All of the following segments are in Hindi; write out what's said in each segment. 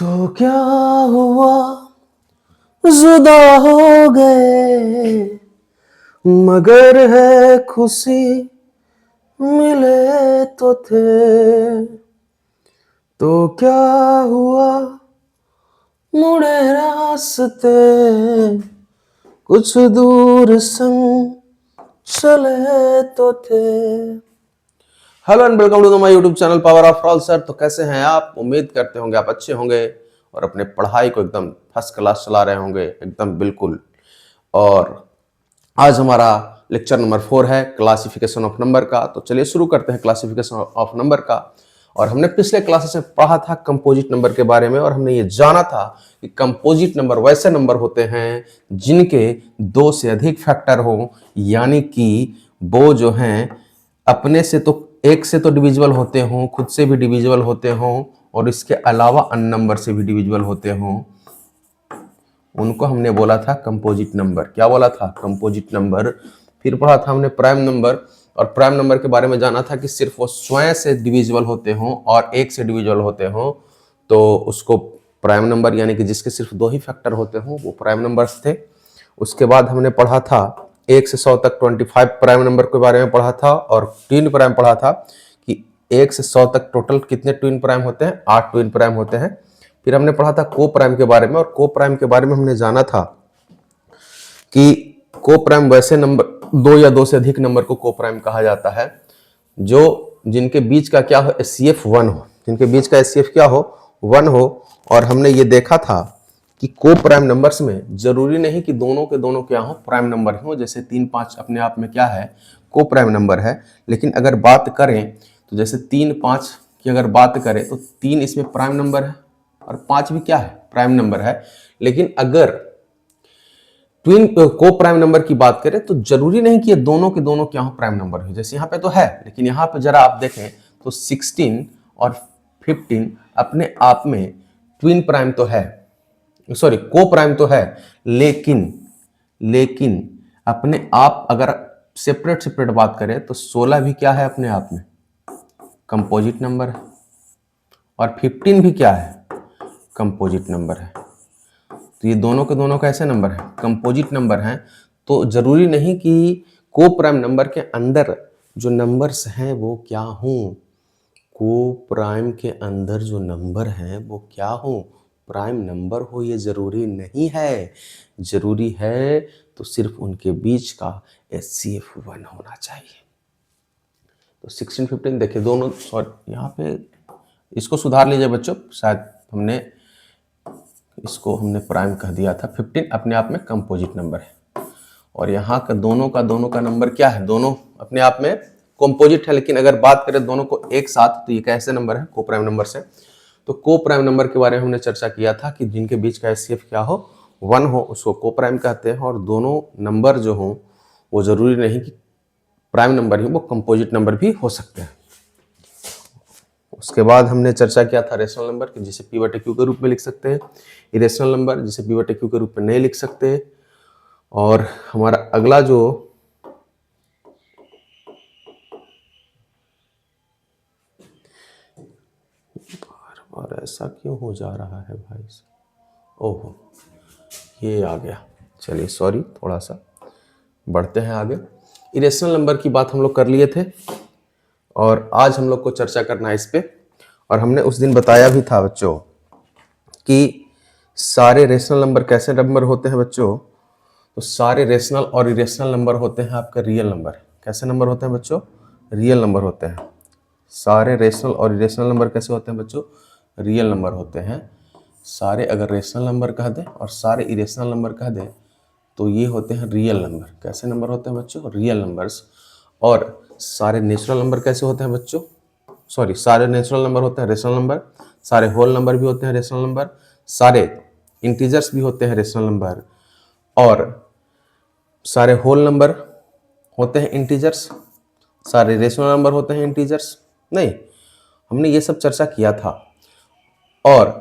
तो क्या हुआ, जुदा हो गए, मगर है खुशी मिले तो थे। तो क्या हुआ, मुड़े रास्ते, कुछ दूर संग चले तो थे। Hello and welcome to my YouTube channel power of all sir. तो कैसे हैं आप? उम्मीद करते होंगे आप अच्छे होंगे और अपने पढ़ाई को एकदम फर्स्ट क्लास चला रहे होंगे, एकदम बिल्कुल। और आज हमारा लेक्चर नंबर 4 है क्लासिफिकेशन ऑफ नंबर का। तो चलिए शुरू करते हैं क्लासिफिकेशन ऑफ नंबर का। और हमने पिछले क्लासेस में पढ़ा था कंपोजिट नंबर के बारे में, और हमने ये जाना था कि कंपोजिट नंबर वैसे नंबर होते हैं जिनके 2 से अधिक फैक्टर हो, यानी कि वो जो हैं अपने से तो एक से तो डिविजिबल होते हों, खुद से भी डिविजिबल होते हों, और इसके अलावा अन्य नंबर से भी डिविजिबल होते हों। उनको हमने बोला था कंपोजिट नंबर। क्या बोला था? Composite number. फिर पढ़ा था हमने प्राइम नंबर, और प्राइम नंबर के बारे में जाना था कि सिर्फ वो स्वयं से डिविजिबल होते हों और एक से डिविजिबल होते हों तो उसको प्राइम नंबर, यानी कि जिसके सिर्फ 2 ही फैक्टर होते हों, वो प्राइम नंबर्स थे। उसके बाद हमने पढ़ा था 1 से 100 तक 25 प्राइम नंबर के बारे में पढ़ा था, और ट्विन प्राइम पढ़ा था कि 1 से 100 तक टोटल कितने ट्विन प्राइम होते हैं? 8 ट्विन प्राइम होते हैं। फिर हमने पढ़ा था को प्राइम के बारे में, और को प्राइम के बारे में हमने जाना था कि को प्राइम वैसे नंबर 2 या 2 से अधिक नंबर को को प्राइम कहा जाता है जो जिनके बीच का क्या हो, एचसीएफ 1 हो, जिनके बीच का एचसीएफ क्या हो, 1 हो। और हमने ये देखा था कि को प्राइम नंबर्स में जरूरी नहीं कि दोनों के दोनों क्या हो, प्राइम नंबर हो। जैसे 3, 5 अपने आप में क्या है, को प्राइम नंबर है। लेकिन अगर बात करें तो जैसे 3, 5 की अगर बात करें तो 3 इसमें प्राइम नंबर है और 5 भी क्या है, प्राइम नंबर है। लेकिन अगर ट्विन को प्राइम नंबर की बात करें तो जरूरी नहीं कि ये दोनों के दोनों क्या हो, प्राइम नंबर हो। जैसे यहाँ पे तो है, लेकिन यहाँ पे जरा आप देखें तो 16 और 15 अपने आप में ट्विन प्राइम तो है, सॉरी को प्राइम तो है, लेकिन अपने आप अगर सेपरेट सेपरेट बात करें तो 16 भी क्या है, अपने आप में कंपोजिट नंबर है, और 15 भी क्या है, कंपोजिट नंबर है। तो ये दोनों के दोनों कैसे नंबर है, कंपोजिट नंबर हैं। तो जरूरी नहीं कि को प्राइम नंबर के अंदर जो नंबर्स हैं वो क्या हों, को प्राइम के अंदर जो नंबर हैं वो क्या हो, प्राइम नंबर हो, ये जरूरी नहीं है। जरूरी है तो सिर्फ उनके बीच का एचसीएफ 1 होना चाहिए। तो 16, 15 देखिए दोनों, सॉरी यहाँ पे इसको सुधार लीजिए बच्चों, शायद इसको हमने प्राइम कह दिया था। 15 अपने आप में कंपोजिट नंबर है, और यहाँ का दोनों का नंबर क्या है, दोनों अपने आप में कंपोजिट है। लेकिन अगर बात करें दोनों को एक साथ तो ये कैसे नंबर है, को प्राइम नंबर से। तो को प्राइम नंबर के बारे में हमने चर्चा किया था कि जिनके बीच का एचसीएफ क्या हो, 1 हो, उसको को प्राइम कहते हैं। और दोनों नंबर जो हो वो जरूरी नहीं कि प्राइम नंबर ही, वो कंपोजिट नंबर भी हो सकते हैं। उसके बाद हमने चर्चा किया था रेशनल नंबर कि जिसे पी बटे क्यू के रूप में लिख सकते हैं, इरेशनल नंबर जिसे पी बटे क्यू के रूप में नहीं लिख सकते। और हमारा अगला जो बार ऐसा क्यों हो जा रहा है भाई? ओहो, ये आ गया। चलिए सॉरी, थोड़ा सा बढ़ते हैं आगे। इरेशनल नंबर की बात हम लोग कर लिए थे, और आज हम लोग को चर्चा करना है इस पे। और हमने उस दिन बताया भी था बच्चों कि सारे रेशनल नंबर कैसे नंबर होते हैं बच्चों। तो सारे रेशनल और इरेशनल नंबर होते हैं आपका रियल नंबर। कैसे नंबर होते हैं बच्चों? रियल नंबर होते हैं। सारे रेशनल और इरेशनल नंबर कैसे होते हैं बच्चों? रियल नंबर होते हैं। सारे अगर रेशनल नंबर कह दें और सारे इरेशनल नंबर कह दें तो ये होते हैं रियल नंबर। कैसे नंबर होते हैं बच्चों? Real numbers. और सारे नेचुरल नंबर कैसे होते हैं बच्चों? सॉरी, सारे नेचुरल नंबर होते हैं रेशनल नंबर, सारे होल नंबर भी होते हैं रेशनल नंबर, सारे इंटीजर्स भी होते हैं रेशनल नंबर, और सारे होल नंबर होते हैं इंटीजर्स, सारे रेशनल नंबर होते हैं इंटीजर्स। नहीं, हमने ये सब चर्चा किया था, और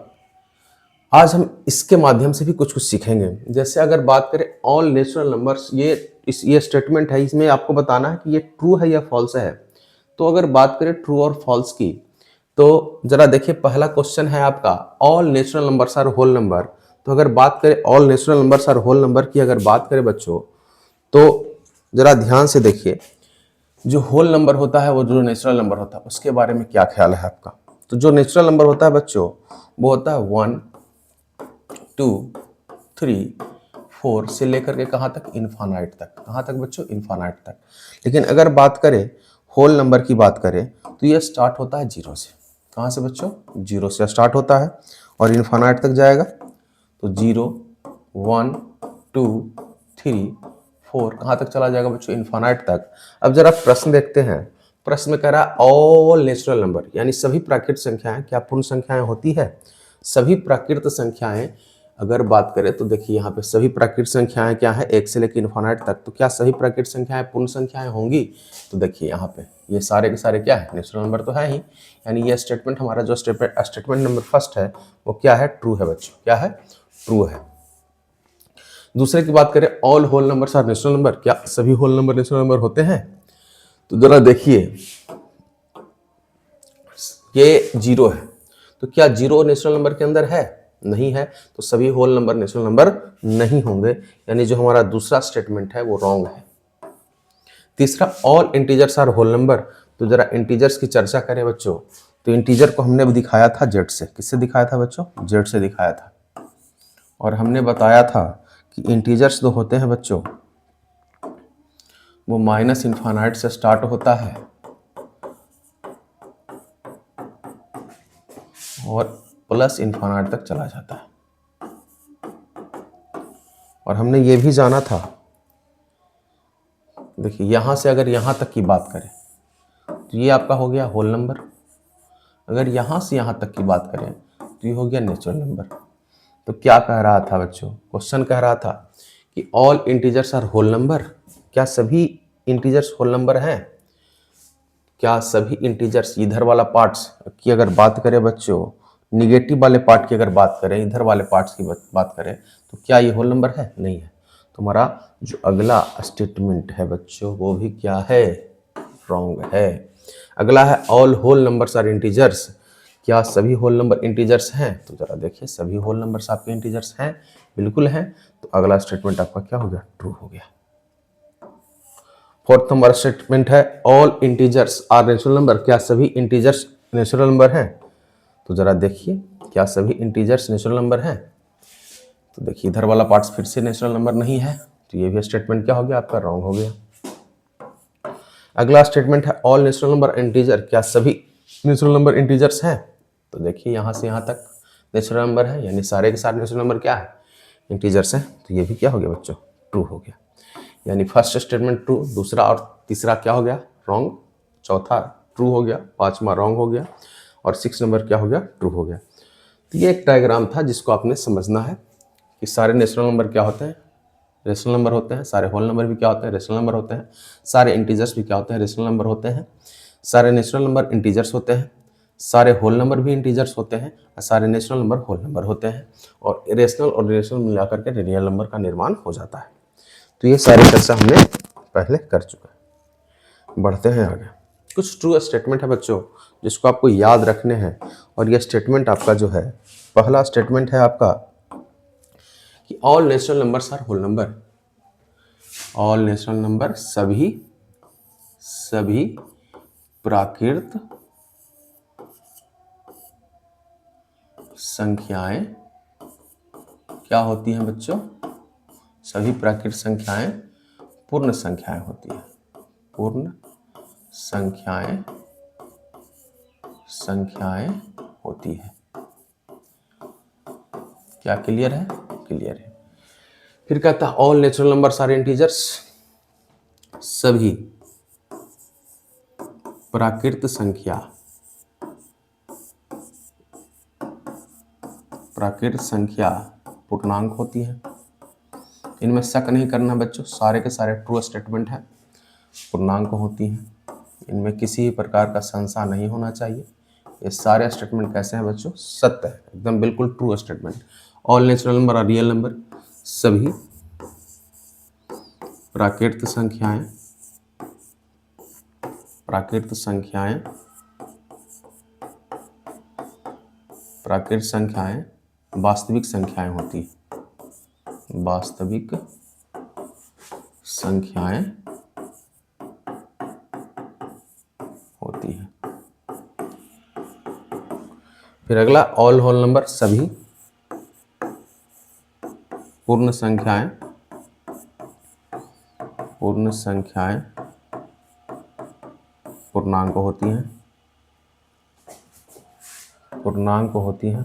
आज हम इसके माध्यम से भी कुछ कुछ सीखेंगे। जैसे अगर बात करें ऑल नेचुरल नंबर्स, ये स्टेटमेंट है, इसमें आपको बताना है कि ये ट्रू है या फॉल्स है। तो अगर बात करें ट्रू और फॉल्स की, तो जरा देखिए, पहला क्वेश्चन है आपका all natural numbers are whole number. तो अगर बात करें all natural numbers are whole number की, अगर बात करें बच्चों, तो जरा ध्यान से देखिए, जो होल नंबर होता है, वो जो नेचुरल नंबर होता है, उसके बारे में क्या ख्याल है आपका। तो जो नेचुरल नंबर होता है बच्चों, वो होता है 1 2 3 4 से लेकर के कहाँ तक, इन्फानाइट तक। कहाँ तक बच्चों, इन्फानाइट तक। लेकिन अगर बात करें होल नंबर की बात करें, तो ये स्टार्ट होता है 0 से। कहाँ से बच्चों, 0 से स्टार्ट होता है और इन्फानाइट तक जाएगा। तो 0 1 2 3 4 कहाँ तक चला जाएगा बच्चों, इन्फानाइट तक। अब जरा प्रश्न देखते हैं। प्रश्न में कह रहा है ऑल नेचुरल नंबर, यानी सभी प्राकृत संख्याएं क्या पूर्ण संख्याएं होती है। सभी प्राकृत संख्याएं अगर बात करें तो देखिए, यहाँ पे सभी प्राकृत संख्याएं क्या है, 1 से लेकर इन्फानाइट तक। तो क्या सभी प्राकृत संख्याएं पूर्ण संख्याएं होंगी। तो देखिए यहाँ पे ये सारे के सारे क्या है, नेचुरल नंबर तो है ही। यानी ये स्टेटमेंट, हमारा जो स्टेटमेंट नंबर फर्स्ट है, वो क्या है, ट्रू है बच्चों। क्या है, ट्रू है। दूसरे की बात करें, all whole numbers are natural number, क्या सभी होल नंबर नेचुरल नंबर होते हैं। तो जरा देखिए, ये 0 है, तो क्या 0 नेचुरल नंबर के अंदर है, नहीं है। तो सभी होल नंबर नेचुरल नंबर नहीं होंगे, यानी जो हमारा दूसरा स्टेटमेंट है वो रॉन्ग है। तीसरा, all integers are whole number. तो जरा इंटीजर्स की चर्चा करें बच्चों, तो इंटीजर को हमने दिखाया था जेड से। किससे दिखाया था बच्चों, जेड से दिखाया था। और हमने बताया था कि इंटीजर्स जो होते हैं बच्चों, वो माइनस इन्फानाइट से स्टार्ट होता है और प्लस इन्फानाइट तक चला जाता है। और हमने ये भी जाना था, देखिए यहां से अगर यहां तक की बात करें, तो ये आपका हो गया होल नंबर। अगर यहां से यहां तक की बात करें, तो ये हो गया नेचुरल नंबर। तो क्या कह रहा था बच्चों, क्वेश्चन कह रहा था कि all integers are whole number, क्या सभी इंटीजर्स होल नंबर हैं। क्या सभी इंटीजर्स, इधर वाला पार्ट्स की अगर बात करें बच्चों, निगेटिव वाले पार्ट की अगर बात करें, इधर वाले पार्ट्स की बात करें, तो क्या ये होल नंबर है, नहीं है। तो हमारा जो अगला स्टेटमेंट है बच्चों, वो भी क्या है, रॉन्ग है। अगला है all whole numbers are integers, क्या सभी होल नंबर इंटीजर्स हैं। तो जरा देखिए, सभी होल नंबर्स आपके इंटीजर्स हैं, बिल्कुल हैं। तो अगला स्टेटमेंट आपका क्या हो गया, ट्रू हो गया। फोर्थ नंबर स्टेटमेंट है all integers are natural number, क्या सभी इंटीजर्स नेचुरल नंबर हैं। तो जरा देखिए, क्या सभी इंटीजर्स नेचुरल नंबर हैं। तो देखिए, इधर वाला पार्ट्स फिर से नेचुरल नंबर नहीं है, तो ये भी स्टेटमेंट क्या हो गया आपका, रॉन्ग हो गया। अगला स्टेटमेंट है ऑल नेचुरल नंबर इंटीजर, क्या सभी नेचुरल नंबर इंटीजर्स हैं। तो देखिए, यहाँ से यहाँ तक नेचुरल नंबर है, यानी सारे के सारे नेचुरल नंबर क्या है, इंटीजर्स हैं। तो ये भी क्या हो गया बच्चों, ट्रू हो गया। यानी फर्स्ट स्टेटमेंट ट्रू, दूसरा और तीसरा क्या हो गया, रॉन्ग, चौथा ट्रू हो गया, पांचवा रॉन्ग हो गया, और 6 नंबर क्या हो गया, ट्रू हो गया। तो ये एक डायग्राम था जिसको आपने समझना है कि सारे नेचुरल नंबर क्या होते हैं, रेशनल नंबर होते हैं। सारे होल नंबर भी क्या होते हैं, रेशनल नंबर होते हैं। सारे इंटीजर्स भी क्या होते हैं, रेशनल नंबर होते हैं। सारे नेचुरल नंबर इंटीजर्स होते हैं। सारे होल नंबर भी इंटीजर्स होते हैं और सारे नेचुरल नंबर होल नंबर होते हैं। और रेशनल और रिलेशनल मिलाकर के रियल नंबर का निर्माण हो जाता है। तो ये सारी चर्चा हमने पहले कर चुका है। बढ़ते हैं आगे। कुछ ट्रू स्टेटमेंट है बच्चों जिसको आपको याद रखने हैं। और ये स्टेटमेंट आपका जो है, पहला स्टेटमेंट है आपका कि all natural numbers are whole number. All natural number, सभी प्राकृत संख्याएं क्या होती हैं बच्चों, सभी प्राकृत संख्याएं पूर्ण संख्याएं होती हैं। पूर्ण संख्याएं होती है। क्या क्लियर है, क्लियर है। फिर कहता है all natural numbers are integers, सभी प्राकृत संख्या पूर्णांक होती है। इनमें शक नहीं करना बच्चों, सारे के सारे ट्रू स्टेटमेंट है, पूर्णांक होती हैं। इनमें किसी प्रकार का संशय नहीं होना चाहिए। ये सारे स्टेटमेंट कैसे हैं बच्चों, सत्य है, एकदम बिल्कुल true statement. All natural number are real number, सभी प्राकृत संख्याएं प्राकृत संख्याएं वास्तविक संख्याएं होती हैं, वास्तविक संख्याएं होती हैं। फिर अगला ऑल होल नंबर, सभी पूर्ण संख्याएं पूर्णांक होती हैं, पूर्णांक होती हैं।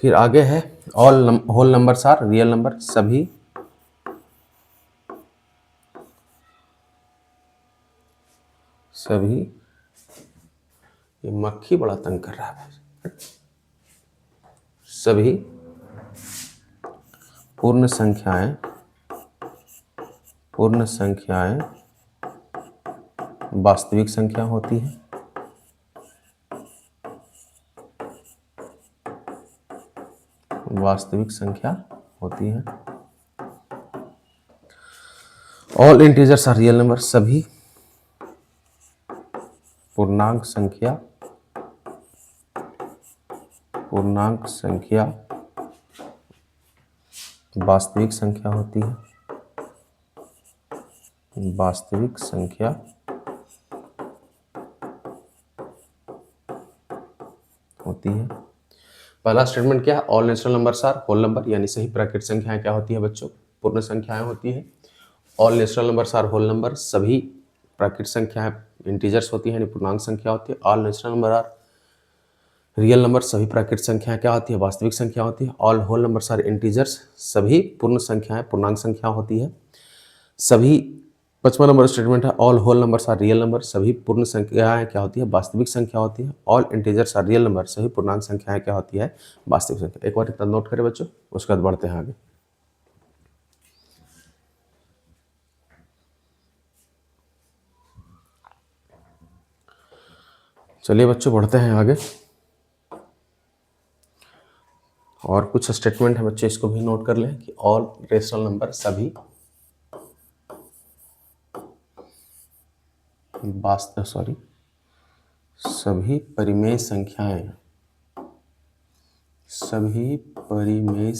फिर आगे है all whole numbers are real number, सभी ये मक्खी बड़ा तंग कर रहा है। सभी पूर्ण संख्याएं वास्तविक संख्या होती है, वास्तविक संख्या होती है। All integers are real number, सभी पूर्णांक संख्या वास्तविक संख्या होती है, वास्तविक संख्या होती है। पहला स्टेटमेंट क्या है? All natural numbers are whole number, यानी सही प्राकृतिक संख्याएं क्या होती है बच्चों? पूर्ण संख्याएं होती है। All natural numbers are whole number, सभी प्राकृतिक संख्याएं इंटीजर्स होती है, यानी पूर्णांक संख्या होती है। All natural number are real number, सभी प्राकृतिक संख्याएं क्या होती है? वास्तविक संख्या होती है। All whole numbers are integers, सभी पूर्ण संख्याएं पूर्णांक संख्या होती है। सभी 55 नंबर स्टेटमेंट है all whole numbers are real number, सभी पूर्ण संख्याएं क्या होती है? वास्तविक संख्या होती है। All integers are real number, सभी पूर्णांक संख्याएं क्या होती है? वास्तविक संख्या। एक बार इतना नोट करें बच्चों, उसके बाद बढ़ते हैं आगे। चलिए बच्चों बढ़ते हैं आगे। और कुछ स्टेटमेंट है बच्चे, इसको भी नोट कर लें कि ऑल रेशनल नंबर, सभी सभी परिमेय संख्याएं, सभी परिमेय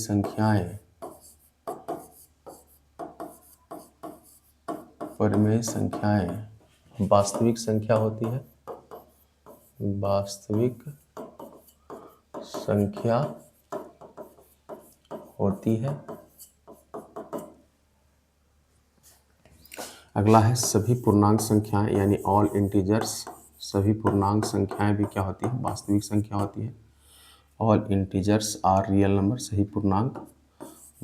संख्याएं वास्तविक संख्या होती है, वास्तविक संख्या होती है। अगला है सभी पूर्णांक संख्याएं, यानी ऑल इंटीजर्स, सभी पूर्णांक संख्याएं भी क्या होती है? वास्तविक संख्या होती है। All integers are real number, सही पूर्णांक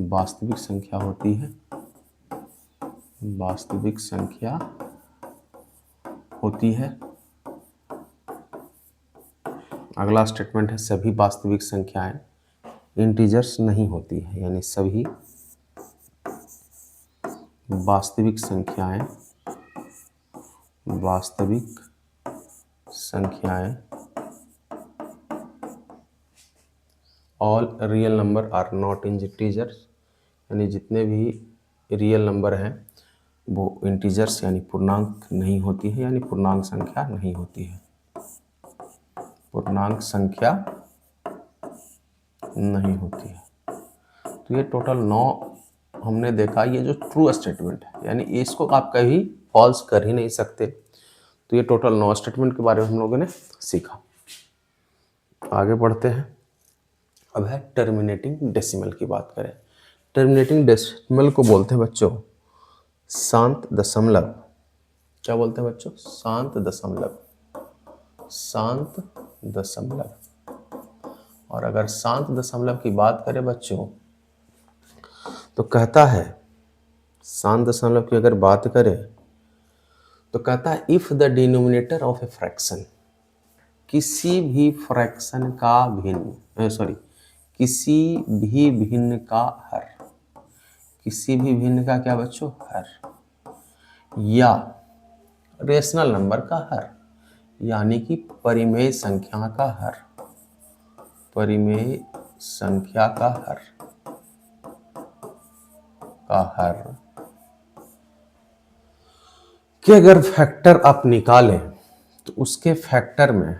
वास्तविक संख्या होती है, वास्तविक संख्या होती है। अगला स्टेटमेंट है सभी वास्तविक संख्याएं इंटीजर्स नहीं होती है, यानी सभी वास्तविक संख्याएं all real number are not integers, यानी जितने भी रियल नंबर हैं वो इंटीजर्स यानी पूर्णांक नहीं होती है, यानी पूर्णांक संख्या नहीं होती है, पूर्णांक संख्या नहीं होती है। तो ये टोटल 9 हमने देखा। ये जो ट्रू स्टेटमेंट है, यानी इसको आप कभी फॉल्स कर ही नहीं सकते। तो ये टोटल 9 स्टेटमेंट के बारे में हम लोगों ने सीखा। आगे बढ़ते हैं। अब है टर्मिनेटिंग डेसिमल की बात करें। टर्मिनेटिंग डेसिमल को बोलते हैं बच्चों शांत दशमलव। क्या बोलते हैं बच्चों? शांत दशमलव, शांत दशमलव। और अगर शांत दशमलव की बात करें बच्चों तो कहता है, शांत दशमलव की अगर बात करें तो कहता है if the denominator of a fraction, किसी भी फ्रैक्शन का किसी भी भिन्न का हर, किसी भी भिन्न का क्या बच्चों? हर, या रेशनल नंबर का हर, यानी कि परिमेय संख्या का हर, परिमेय संख्या का हर कि अगर फैक्टर आप निकालें तो उसके फैक्टर में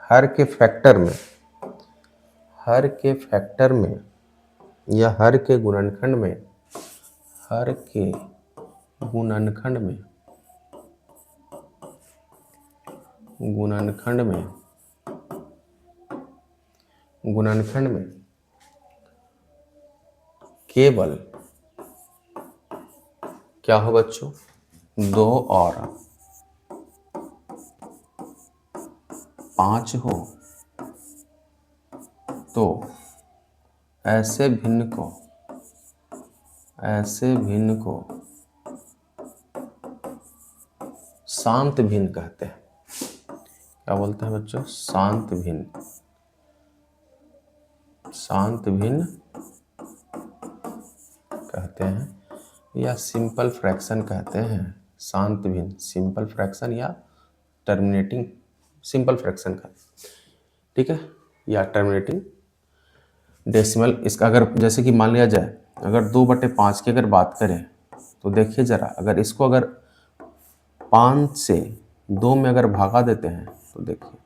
हर के फैक्टर में या हर के गुणनखंड में केवल क्या हो बच्चों, 2 और 5 हो तो ऐसे भिन्न को शांत भिन्न कहते हैं। क्या बोलते हैं बच्चों? शांत भिन्न कहते हैं या सिंपल फ्रैक्शन कहते हैं। शांत भिन्न, सिंपल फ्रैक्शन या टर्मिनेटिंग सिंपल फ्रैक्शन का, ठीक है, या टर्मिनेटिंग डेसिमल। इसका अगर जैसे कि मान लिया जाए, अगर 2/5 की अगर बात करें तो देखिए जरा, अगर इसको अगर 5 से 2 में अगर भागा देते हैं तो देखिए,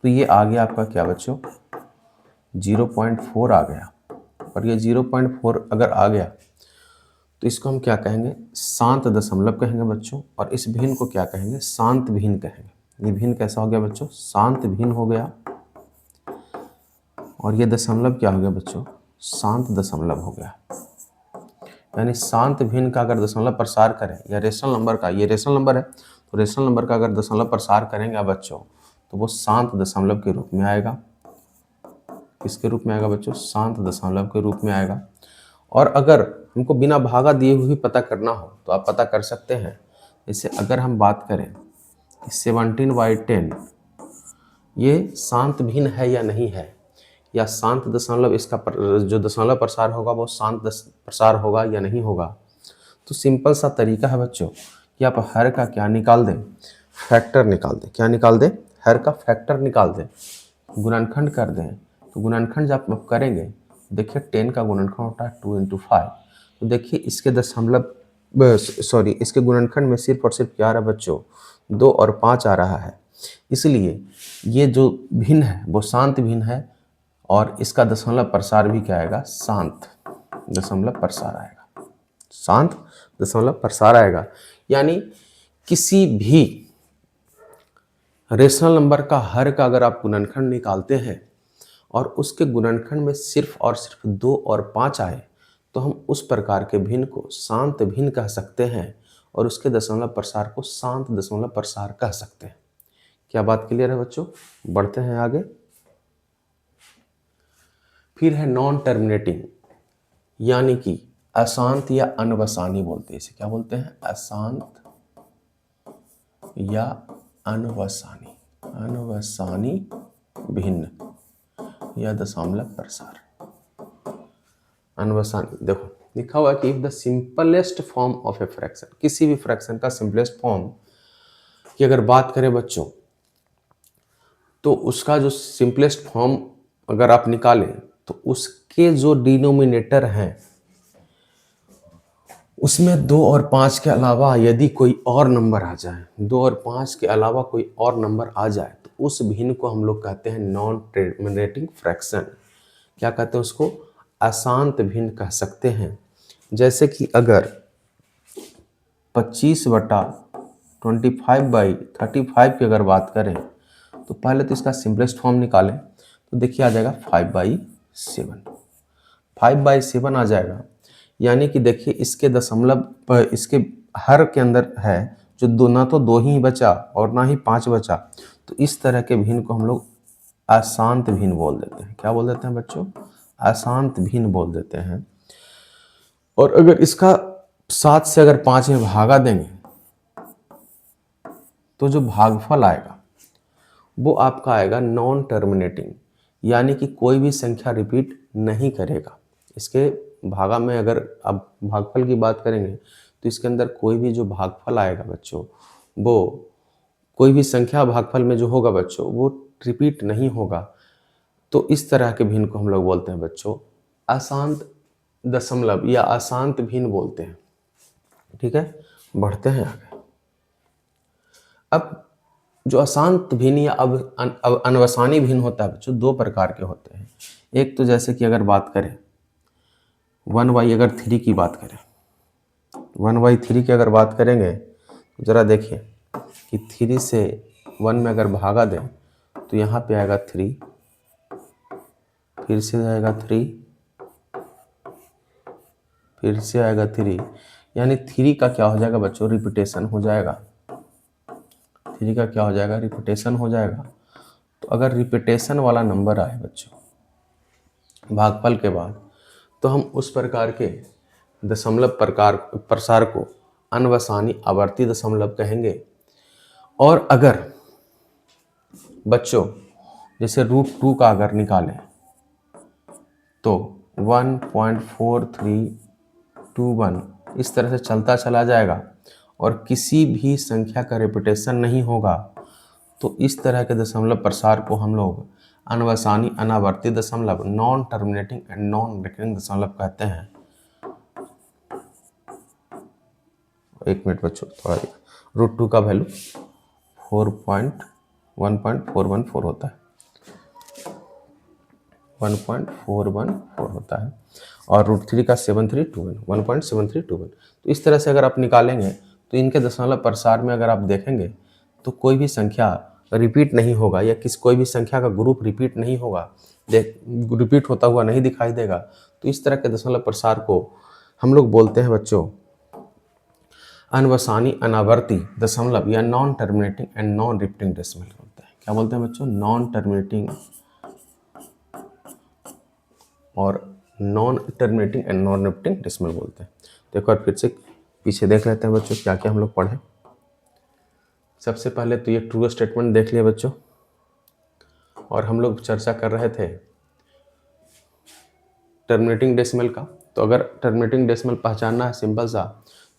तो ये आ गया आपका क्या बच्चों, 0.4 आ गया। और ये 0.4 अगर आ गया तो इसको हम क्या कहेंगे? शांत दशमलव कहेंगे बच्चों। और इस भिन्न को क्या कहेंगे? शांत भिन्न कहेंगे। ये भिन्न कैसा हो गया बच्चों? शांत भिन्न हो गया। और ये दशमलव क्या हो गया बच्चों? शांत दशमलव हो गया। यानी शांत भिन्न का अगर दशमलव प्रसार करें या रेशनल नंबर का, ये रेशनल नंबर है तो रेशनल नंबर का अगर दशमलव प्रसार करेंगे बच्चों तो वो शांत दशमलव के रूप में आएगा। किसके रूप में आएगा बच्चों? शांत दशमलव के रूप में आएगा। और अगर हमको बिना भागा दिए हुए पता करना हो तो आप पता कर सकते हैं। जैसे अगर हम बात करें कि 17/10 ये शांत भिन्न है या नहीं है, या शांत दशमलव इसका जो दशमलव प्रसार होगा वो शांत प्रसार होगा या नहीं होगा, तो सिंपल सा तरीका है बच्चों कि आप हर का क्या निकाल दें? फैक्टर निकाल दें। क्या निकाल दें? हर का फैक्टर निकाल दें, गुणनखंड कर दें। तो गुणनखंड जब आप करेंगे, देखिए 10 का गुणनखंड होता है 2 × 5। तो देखिए इसके इसके गुणनखंड में सिर्फ और सिर्फ क्या आ रहा है बच्चों? 2 और 5 आ रहा है। इसलिए ये जो भिन्न है वो शांत भिन्न है। और इसका दशमलव प्रसार भी क्या आएगा? शांत दशमलव प्रसार आएगा। शांत दशमलव प्रसार आएगा। यानी किसी भी रेशनल नंबर का हर का अगर आप गुणनखंड निकालते हैं और उसके गुणनखंड में सिर्फ और सिर्फ 2 और 5 आए तो हम उस प्रकार के भिन्न को शांत भिन्न कह सकते हैं और उसके दशमलव प्रसार को शांत दशमलव प्रसार कह सकते हैं। क्या बात क्लियर है बच्चों? बढ़ते हैं आगे। फिर है नॉन टर्मिनेटिंग, यानी कि अशांत या अनवसानी बोलते हैं इसे। क्या बोलते हैं? अशांत या अनवसानी भिन्न या दशमलव प्रसार। अनवसानी, देखो लिखा हुआ है कि if the simplest form of a fraction, किसी भी फ्रैक्शन का सिंपलेस्ट फॉर्म की अगर बात करें बच्चों तो उसका जो सिंपलेस्ट फॉर्म अगर आप निकालें तो उसके जो डिनोमिनेटर हैं उसमें 2 और 5 के अलावा यदि कोई और नंबर आ जाए, 2 और 5 के अलावा कोई और नंबर आ जाए तो उस भिन्न को हम लोग कहते हैं नॉन टर्मिनेटिंग फ्रैक्शन। क्या कहते हैं उसको? अशांत भिन्न कह सकते हैं। जैसे कि अगर 25/25/35 की अगर बात करें तो पहले तो इसका सिंपलेस्ट फॉर्म निकालें तो देखिए आ जाएगा 5/7। 5/7 आ जाएगा। यानी कि देखिए इसके दशमलव इसके हर के अंदर है जो दो, ना तो 2 ही बचा और ना ही 5 बचा, तो इस तरह के भिन्न को हम लोग अशांत भिन्न बोल देते हैं। क्या बोल देते हैं बच्चों? अशांत भिन्न बोल देते हैं। और अगर इसका 7 से अगर 5 में भागा देंगे तो जो भागफल आएगा वो आपका आएगा नॉन टर्मिनेटिंग, यानी कि कोई भी संख्या रिपीट नहीं करेगा। इसके भागा में अगर आप भागफल की बात करेंगे तो इसके अंदर कोई भी जो भागफल आएगा बच्चों, वो कोई भी संख्या भागफल में जो होगा बच्चों वो रिपीट नहीं होगा। तो इस तरह के भिन्न को हम लोग बोलते हैं बच्चों अशांत दशमलव या अशांत भिन्न बोलते हैं। ठीक है, बढ़ते हैं आगे। अब जो अशांत भिन्न या अब अनवसानी भिन्न होता है बच्चों, दो प्रकार के होते हैं। एक तो जैसे कि अगर बात करें 1/3 अगर 3 की बात करें, 1/3 की अगर बात करेंगे तो जरा देखिए कि 3 से 1 में अगर भागा दें तो यहाँ पे आएगा 3, फिर से आएगा 3, फिर से आएगा 3, यानी 3 का क्या हो जाएगा बच्चों, रिपीटेशन हो जाएगा। 3 का क्या हो जाएगा, रिपीटेशन हो जाएगा। तो अगर रिपीटेशन वाला नंबर आए बच्चों भागफल के बाद, तो हम उस प्रकार के दशमलव प्रसार को अनवसानी आवर्ती दशमलव कहेंगे। और अगर बच्चों जैसे √2 का अगर निकालें तो 1.4321 इस तरह से चलता चला जाएगा और किसी भी संख्या का रिपीटेशन नहीं होगा, तो इस तरह के दशमलव प्रसार को हम लोग अनवसानी अनावर्ती दशमलव, non terminating and non recurring दशमलव कहते हैं। एक मिनट बच्चों, थोड़ा √2 का वैल्यू 1.414 होता है, 1.414 होता है, और √3 का 1.7321। तो इस तरह से अगर आप निकालेंगे तो इनके दशमलव प्रसार में अगर आप देखेंगे तो कोई भी संख्या रिपीट नहीं होगा, या कोई भी संख्या का ग्रुप रिपीट नहीं होगा, रिपीट होता हुआ नहीं दिखाई देगा। तो इस तरह के दशमलव प्रसार को हम लोग बोलते हैं बच्चों अनवसानी अनावर्ती दशमलव या non terminating and non repeating decimal बोलते हैं। क्या बोलते हैं बच्चों, नॉन टर्मिनेटिंग और non terminating and non repeating decimal बोलते हैं। तो एक बार फिर से पीछे देख लेते हैं बच्चों क्या क्या हम लोग पढ़े। सबसे पहले तो ये ट्रू स्टेटमेंट देख लिया बच्चों, और हम लोग चर्चा कर रहे थे टर्मिनेटिंग डेसिमल का। तो अगर टर्मिनेटिंग डेसिमल पहचानना है सिंपल सा,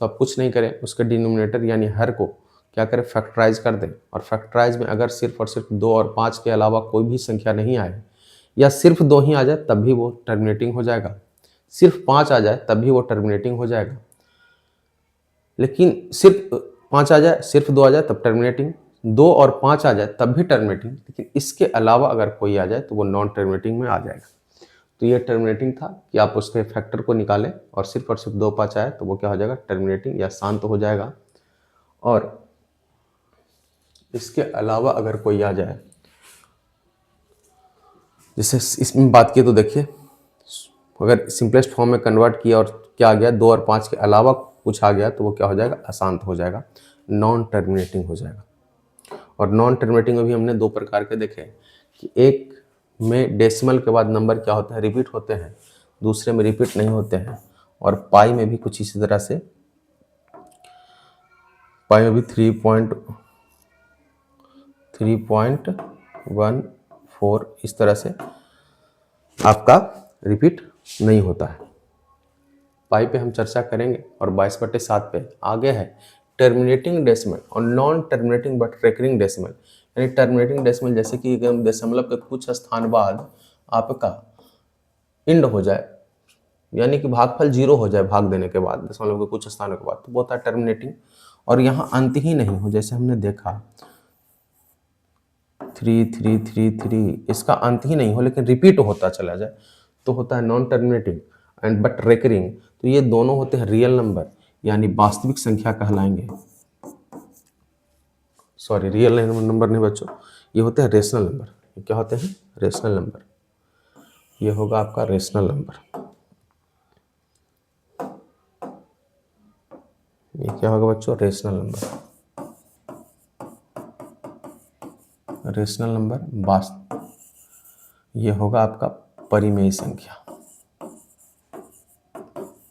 तो आप कुछ नहीं करें, उसके डिनोमिनेटर यानी हर को क्या करें, फैक्टराइज कर दें। और फैक्टराइज में अगर सिर्फ और सिर्फ 2 और 5 के अलावा कोई भी संख्या नहीं आए, या सिर्फ 2 ही आ जाए तब भी वो टर्मिनेटिंग हो जाएगा, सिर्फ 5 आ जाए तब भी वो टर्मिनेटिंग हो जाएगा। लेकिन सिर्फ 5 आ जाए, सिर्फ 2 आ जाए तब टर्मिनेटिंग, 2 और 5 आ जाए तब भी टर्मिनेटिंग, लेकिन इसके अलावा अगर कोई आ जाए तो वो नॉन टर्मिनेटिंग में आ जाएगा। तो ये टर्मिनेटिंग था कि आप उसके फैक्टर को निकालें और सिर्फ 2 5 आए तो वो क्या हो जाएगा, टर्मिनेटिंग या शांत हो जाएगा। और इसके अलावा अगर कोई आ जाए, जैसे इसमें बात की तो देखिए अगर सिंपलेस्ट फॉर्म में कन्वर्ट किया और क्या आ गया, 2 और 5 के अलावा कुछ आ गया तो वो क्या हो जाएगा, अशांत हो जाएगा, नॉन टर्मिनेटिंग हो जाएगा। और नॉन टर्मिनेटिंग में भी हमने 2 प्रकार के देखे कि एक में डेसिमल के बाद नंबर क्या होता है, रिपीट होते हैं, दूसरे में रिपीट नहीं होते हैं। और पाई में भी कुछ इसी तरह से, पाई में भी 3.14 इस तरह से आपका रिपीट नहीं होता है। पाई पे हम चर्चा करेंगे। और 22/7 पे आगे है टर्मिनेटिंग डेसिमल और non terminating but recurring decimal. यानी टर्मिनेटिंग डेसिमल जैसे कि दशमलव के कुछ स्थान बाद आपका इंड हो जाए, यानी कि भागफल 0 हो जाए भाग देने के बाद, दशमलव के कुछ स्थानों के बाद, तो वो होता है टर्मिनेटिंग। और यहाँ अंत ही नहीं हो, जैसे हमने देखा 3 इसका अंत ही नहीं हो लेकिन रिपीट होता चला जाए तो होता है non terminating and but recurring. तो ये दोनों होते हैं रियल नंबर यानी वास्तविक संख्या कहलाएंगे। सॉरी, रियल नंबर नहीं बच्चों, ये होते हैं रेशनल नंबर। ये क्या होते हैं, रेशनल नंबर। ये होगा आपका रेशनल नंबर। ये क्या होगा बच्चों, रेशनल नंबर। रेशनल नंबर ये होगा आपका परिमेय संख्या,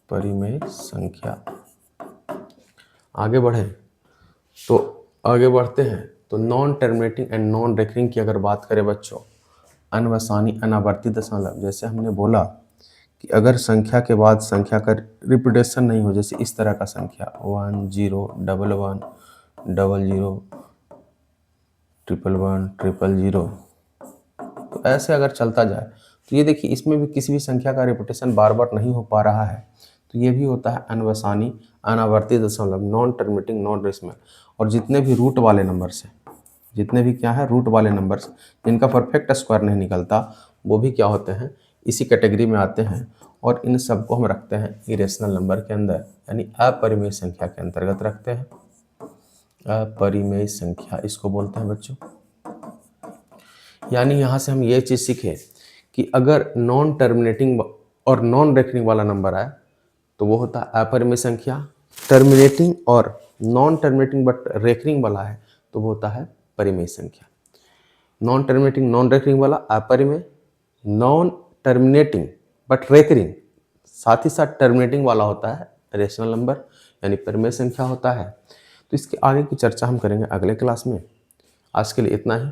परिमेय संख्या। आगे बढ़े तो आगे बढ़ते हैं तो non terminating and non recurring की अगर बात करें बच्चों, अनवसानी अनावर्ती दशमलव, जैसे हमने बोला कि अगर संख्या के बाद संख्या का रिपीटेशन नहीं हो, जैसे इस तरह का संख्या 1 0 1 1 0 0 1 1 1 0 0, तो ऐसे अगर चलता जाए तो ये देखिए इसमें भी किसी भी संख्या का रिपीटेशन बार बार नहीं हो पा रहा है, तो ये भी होता है अनवसानी अनावर्ती दशमलव, नॉन टर्मिनेटिंग नॉन डेसिमल। और जितने भी रूट वाले नंबर्स हैं, जितने भी क्या है रूट वाले नंबर्स जिनका परफेक्ट स्क्वायर नहीं निकलता, वो भी क्या होते हैं, इसी कैटेगरी में आते हैं। और इन सबको हम रखते हैं इरेशनल नंबर के अंदर, यानी अपरिमेय संख्या के अंतर्गत रखते हैं। अपरिमेय संख्या इसको बोलते हैं बच्चों। यानी यहाँ से हम ये चीज़ सीखे कि अगर नॉन टर्मिनेटिंग और नॉन रेकरिंग वाला नंबर आए तो वो होता है अपरिमेय संख्या। टर्मिनेटिंग और नॉन टर्मिनेटिंग बट रेकरिंग वाला है तो वो होता है परिमेय संख्या। नॉन टर्मिनेटिंग नॉन रेकरिंग वाला अपरिमेय, नॉन टर्मिनेटिंग बट रेकरिंग साथ ही साथ टर्मिनेटिंग वाला होता है रेशनल नंबर, यानी परिमेय संख्या होता है। तो इसके आगे की चर्चा हम करेंगे अगले क्लास में। आज के लिए इतना ही,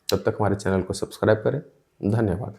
तब तक हमारे चैनल को सब्सक्राइब करें। धन्यवाद।